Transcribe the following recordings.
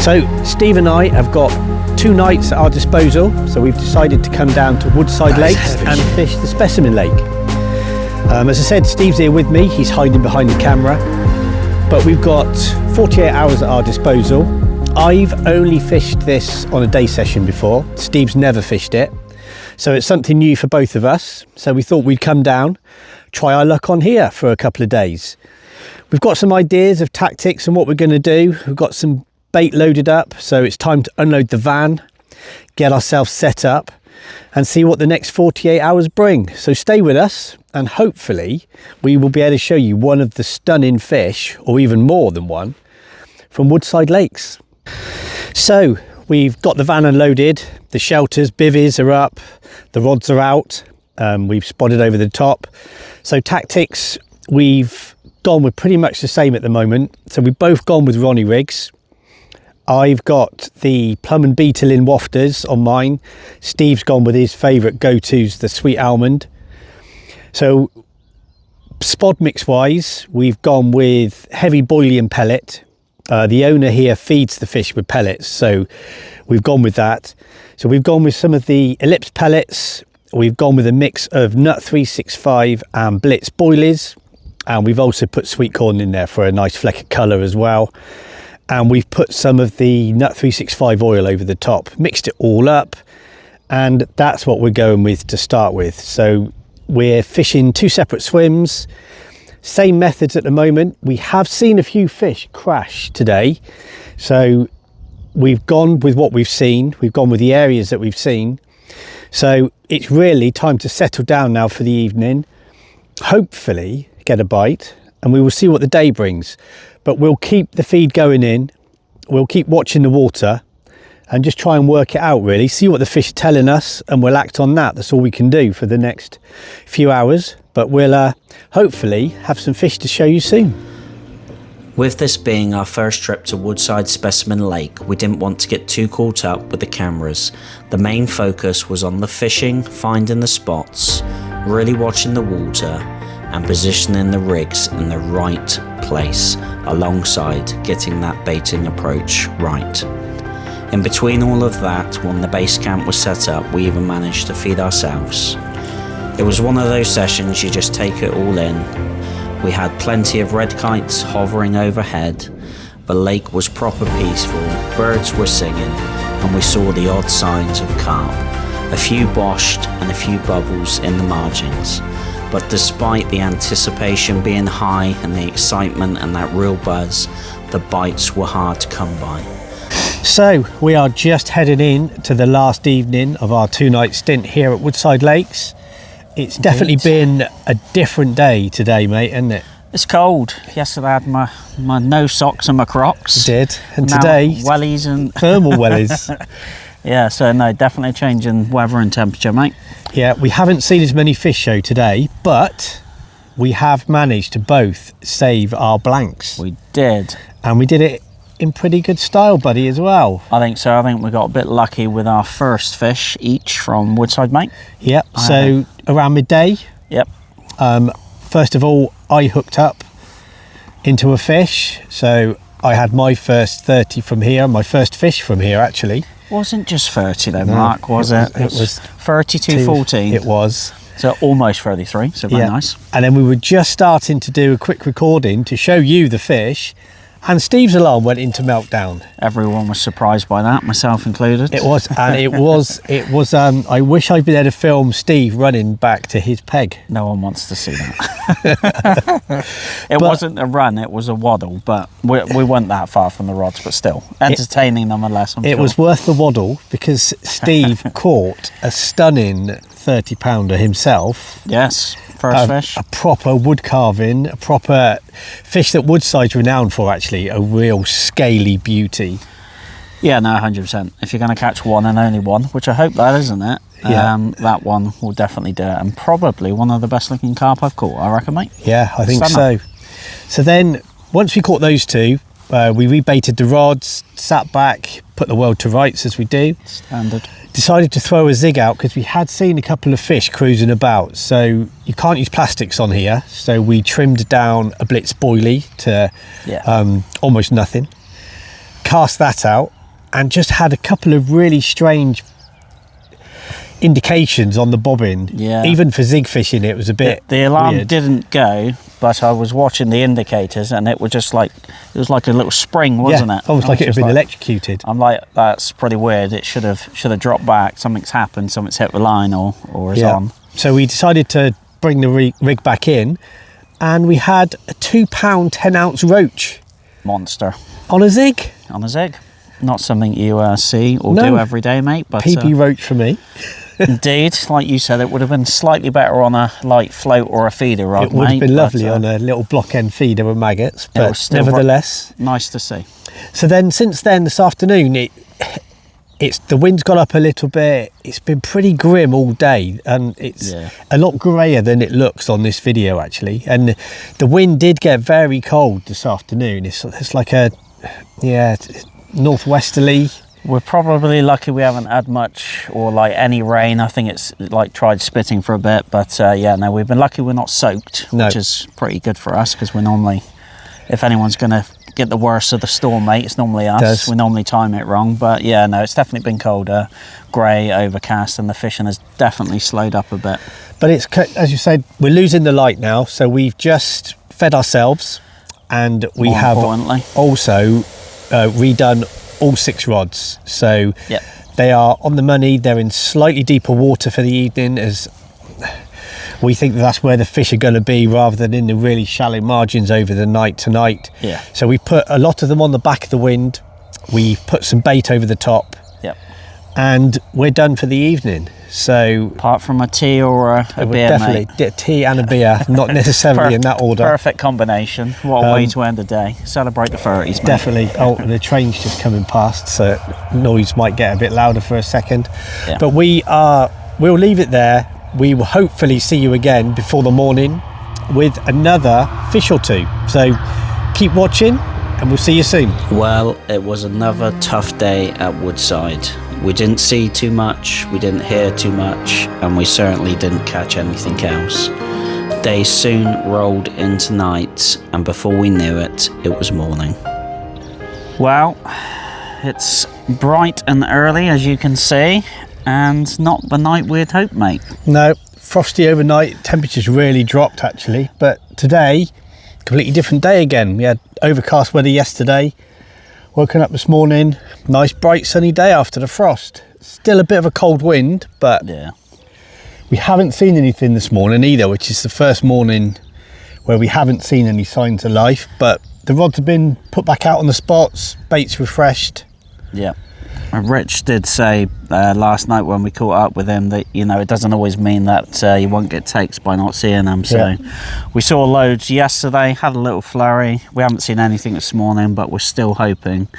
So Steve and I have got 2 nights at our disposal, so we've decided to come down to Woodside Lakes and fish the Specimen Lake. As I said, Steve's here with me, he's hiding behind the camera, but we've got 48 hours at our disposal. I've only fished this on a day session before, Steve's never fished it, so it's something new for both of us, so we thought we'd come down, try our luck on here for a couple of days. We've got some ideas of tactics and what we're going to do. We've got some bait loaded up, so it's time to unload the van, get ourselves set up and see what the next 48 hours bring. So stay with us and hopefully we will be able to show you one of the stunning fish, or even more than one, from Woodside Lakes. So we've got the van unloaded, the shelters, bivvies are up, the rods are out, we've spotted over the top. So tactics, we've gone with pretty much the same at the moment. So we've both gone with Ronnie rigs. I've got the plum and beetle in wafters on mine. Steve's gone with his favourite go-tos, the sweet almond. So spod mix wise, we've gone with heavy boiling pellet. The owner here feeds the fish with pellets, so we've gone with that. So we've gone with some of the ellipse pellets. We've gone with a mix of nut 365 and blitz boilies. And we've also put sweet corn in there for a nice fleck of colour as well. And we've put some of the nut 365 oil over the top, mixed it all up, and that's what we're going with to start with. So we're fishing 2 separate swims, same methods at the moment. We have seen a few fish crash today, so we've gone with what we've seen, we've gone with the areas that we've seen. So it's really time to settle down now for the evening, hopefully get a bite, and we will see what the day brings. But we'll keep the feed going in, we'll keep watching the water and just try and work it out really, see what the fish are telling us, and we'll act on that. That's all we can do for the next few hours, but we'll hopefully have some fish to show you soon. With this being our first trip to Woodside Specimen Lake, we didn't want to get too caught up with the cameras. The main focus was on the fishing, finding the spots, really watching the water and positioning the rigs in the right place alongside getting that baiting approach right. In between all of that, when the base camp was set up, we even managed to feed ourselves. It was one of those sessions you just take it all in. We had plenty of red kites hovering overhead, the lake was proper peaceful, birds were singing, and we saw the odd signs of carp, a few boshed and a few bubbles in the margins. But despite the anticipation being high and the excitement and that real buzz, the bites were hard to come by. So we are just heading in to the last evening of our 2-night stint here at Woodside Lakes. It's definitely been a different day today, mate, isn't it? It's cold. Yesterday I had my no socks and my Crocs. You did, and now, today wellies and thermal wellies. Yeah, so no, definitely changing weather and temperature, mate. Yeah, we haven't seen as many fish show today, but we have managed to both save our blanks. We did. And we did it in pretty good style, buddy, as well. I think so. I think we got a bit lucky with our first fish each from Woodside, mate. Yep, so around midday. Yep. First of all, I hooked up into a fish. So I had my first 30 from here, my first fish from here, actually. Wasn't just 30 though, Mark, was it? It was 32.14. It was. So almost 33, so very nice. And then we were just starting to do a quick recording to show you the fish, and Steve's alarm went into meltdown. Everyone was surprised by that, myself included. It was, and it was, I wish I'd been able to film Steve running back to his peg. No one wants to see that. It wasn't a run, it was a waddle, but we weren't that far from the rods, but still, entertaining nonetheless, I'm sure. It was worth the waddle because Steve caught a stunning 30-pounder himself. Yes, first fish. A proper wood carving, a proper fish that Woodside's renowned for, actually, a real scaly beauty. Yeah, no, 100%. If you're going to catch one and only one, which I hope that isn't it, that one will definitely do it. And probably one of the best looking carp I've caught, I reckon, mate. Yeah, I think so. So then, once we caught those two, we rebaited the rods, sat back, put the world to rights as we do. Standard. Decided to throw a zig out because we had seen a couple of fish cruising about. So you can't use plastics on here. So we trimmed down a blitz boilie to almost nothing. cast that out and just had a couple of really strange indications on the bobbin. Yeah. Even for zig fishing, it was a bit The alarm weird. didn't go, but I was watching the indicators, and it was just like, it was like a little spring, wasn't it? Almost I like was it had just been electrocuted. I'm like, that's pretty weird. It should have dropped back. Something's happened. Something's hit the line or is on. So we decided to bring the rig back in, and we had a 2 pound 10 ounce roach Monster on a zig. on a zig. Not something you see or No. do every day, mate. But PB roach for me. indeed, like you said, it would have been slightly better on a light float or a feeder rod, It would have mate, been lovely but, on a little block end feeder with maggots, was but still nevertheless. nice to see. So then, since then, this afternoon, it's the wind's got up a little bit. It's been pretty grim all day, and it's a lot grayer than it looks on this video actually. And the wind did get very cold this afternoon. It's like a northwesterly. We're probably lucky we haven't had much or like any rain. I think it's like tried spitting for a bit, but no, we've been lucky we're not soaked, No. which is pretty good for us, because we're normally, if anyone's going to get the worst of the storm, mate, it's normally us. Does. We normally time it wrong, but yeah, no, it's definitely been colder, grey, overcast, and the fishing has definitely slowed up a bit. But it's, as you said, we're losing the light now, so we've just fed ourselves, and we More have importantly. also redone all 6 rods. So Yep. they are on the money. They're in slightly deeper water for the evening, as we think that's where the fish are going to be, rather than in the really shallow margins over the night tonight. Yeah. So we put a lot of them on the back of the wind. We put some bait over the top, Yep. and we're done for the evening. So Apart from a tea or a we're beer, definitely mate. tea and a beer, not necessarily in that order. Perfect combination. What a way to end the day. Celebrate the 30s, mate. Definitely. Oh, the train's just coming past, so noise might get a bit louder for a second. Yeah. But we'll leave it there. We will hopefully see you again before the morning with another fish or two. So keep watching, and we'll see you soon. Well, it was another tough day at Woodside. We didn't see too much, we didn't hear too much, and we certainly didn't catch anything else. Day soon rolled into night, and before we knew it, it was morning. Well, it's bright and early, as you can see, and not the night we'd hoped, mate. No, frosty overnight, temperatures really dropped actually, but today, completely different day again. We had overcast weather yesterday, woken up this morning, nice bright sunny day after the frost. Still a bit of a cold wind, but Yeah. we haven't seen anything this morning either, which is the first morning where we haven't seen any signs of life. But the rods have been put back out on the spots, baits refreshed. Yeah. And Rich did say last night when we caught up with him that, you know, it doesn't always mean that you won't get takes by not seeing them. So we saw loads yesterday, had a little flurry. We haven't seen anything this morning, but we're still hoping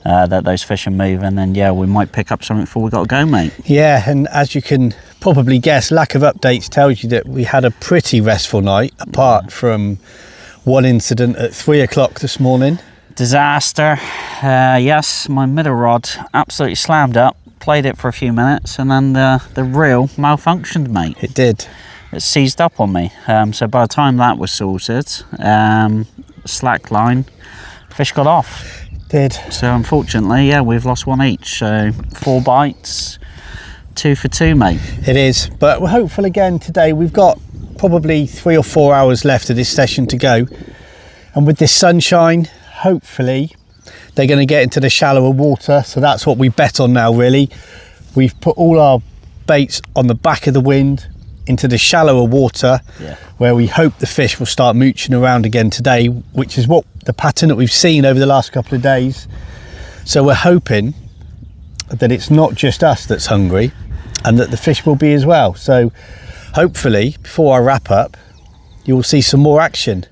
that those fish are moving. And yeah, we might pick up something before we got to go, mate. Yeah, and as you can probably guess, lack of updates tells you that we had a pretty restful night, apart from one incident at 3 o'clock this morning. Disaster. Yes, my middle rod absolutely slammed up. Played it for a few minutes, and then the reel malfunctioned, mate. It did. It seized up on me. So by the time that was sorted, slack line, fish got off. Did. So unfortunately, yeah, we've lost one each. So 4 bites, 2 for 2, mate. It is, but we're hopeful again today. We've got probably 3 or 4 hours left of this session to go, and with this sunshine, hopefully they're going to get into the shallower water. So that's what we bet on now, really. We've put all our baits on the back of the wind into the shallower water, where we hope the fish will start mooching around again today, which is what the pattern that we've seen over the last couple of days. So we're hoping that it's not just us that's hungry, and that the fish will be as well. So hopefully before I wrap up, you'll see some more action.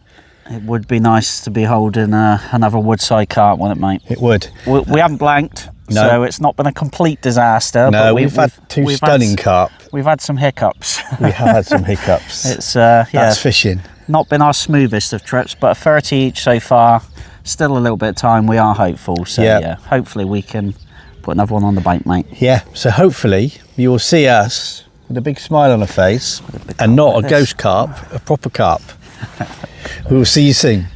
It would be nice to be holding another Woodside carp, wouldn't it, mate? It would. We haven't blanked, No. so it's not been a complete disaster. No, but we've had two stunning carp. We've had some hiccups. We have had some hiccups. It's yeah, fishing. not been our smoothest of trips, but 30 each so far. Still a little bit of time. We are hopeful. So yeah, hopefully we can put another one on the bait, mate. Yeah. So hopefully you will see us with a big smile on our face, and not like a this. ghost carp, a proper carp. We will see you soon.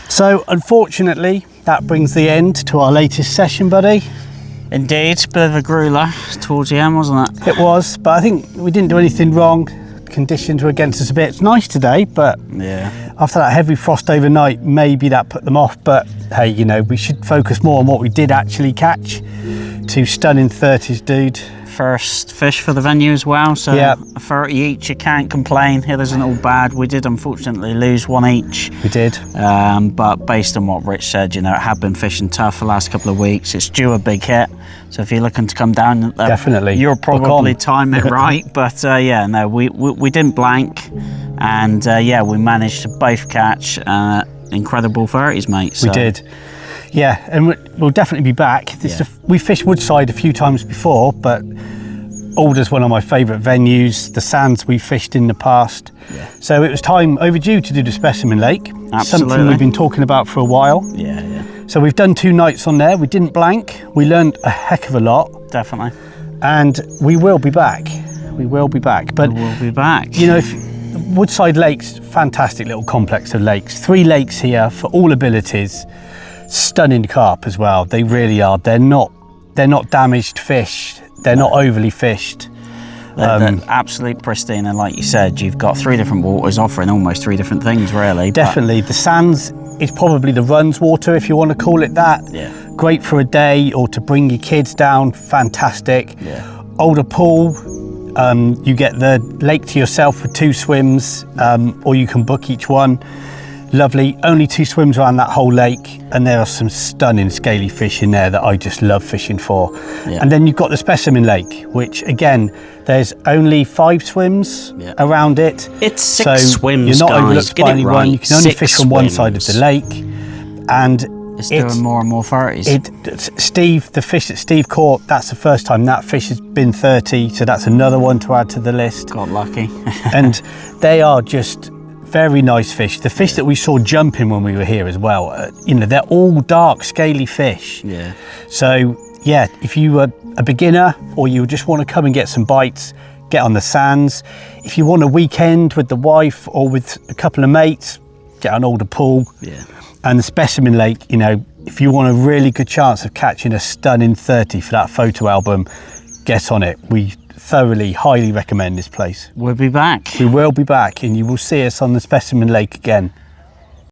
So unfortunately, that brings the end to our latest session, buddy. Indeed, bit of a grueler towards the end, wasn't it? It was, but I think we didn't do anything wrong. Conditions were against us a bit. It's nice today, but Yeah. after that heavy frost overnight, maybe that put them off. But hey, you know, we should focus more on what we did actually catch. 2 stunning 30s, dude. First fish for the venue as well, so Yeah. a 30 each, you can't complain. It isn't all bad. We did unfortunately lose 1 each. We did. But based on what Rich said, you know, it had been fishing tough the last couple of weeks. It's due a big hit, so if you're looking to come down, Definitely. you'll Book probably on. time it right. But yeah, no, we didn't blank, and yeah, we managed to both catch incredible 30s, mate. So. We did. Yeah, and we'll definitely be back. We fished Woodside a few times before, but Alder's one of my favourite venues, the sands we fished in the past. Yeah. So it was time overdue to do the Specimen Lake. Absolutely. Something we've been talking about for a while. Yeah, yeah, So we've done 2 nights on there. We didn't blank. We learned a heck of a lot, definitely. and we will be back. We will be back. But We'll be back. you know, Woodside Lakes, fantastic little complex of lakes. 3 lakes here for all abilities. Stunning carp as well. They really are. They're not damaged fish. They're not overly fished. They're absolutely pristine, and like you said, you've got 3 different waters offering almost 3 different things, really. but- Definitely. The sands is probably the runs water, if you want to call it that. Yeah. Great for a day or to bring your kids down. Fantastic. Yeah. Older pool. You get the lake to yourself for 2 swims, or you can book each one. Lovely. Only 2 swims around that whole lake, and there are some stunning scaly fish in there that I just love fishing for. Yeah. And then you've got the Specimen Lake, which again, there's only 5 swims Yeah. around it. It's 6 So swims, you're not guys. overlooked Get by it anyone. right. You can only 6 fish from one side of swims. the lake, and It's doing more and more 30s. the fish that Steve caught, that's the first time that fish has been 30, so that's another one to add to the list. Got lucky. And they are just very nice fish. The fish that we saw jumping when we were here as well, you know, they're all dark, scaly fish. Yeah. So yeah, if you are a beginner or you just want to come and get some bites, get on the sands. If you want a weekend with the wife or with a couple of mates, get on Alder Pool. Yeah. And the Specimen Lake, you know, if you want a really good chance of catching a stunning 30 for that photo album, get on it. We thoroughly, highly recommend this place. We'll be back. We will be back, and you will see us on the Specimen Lake again.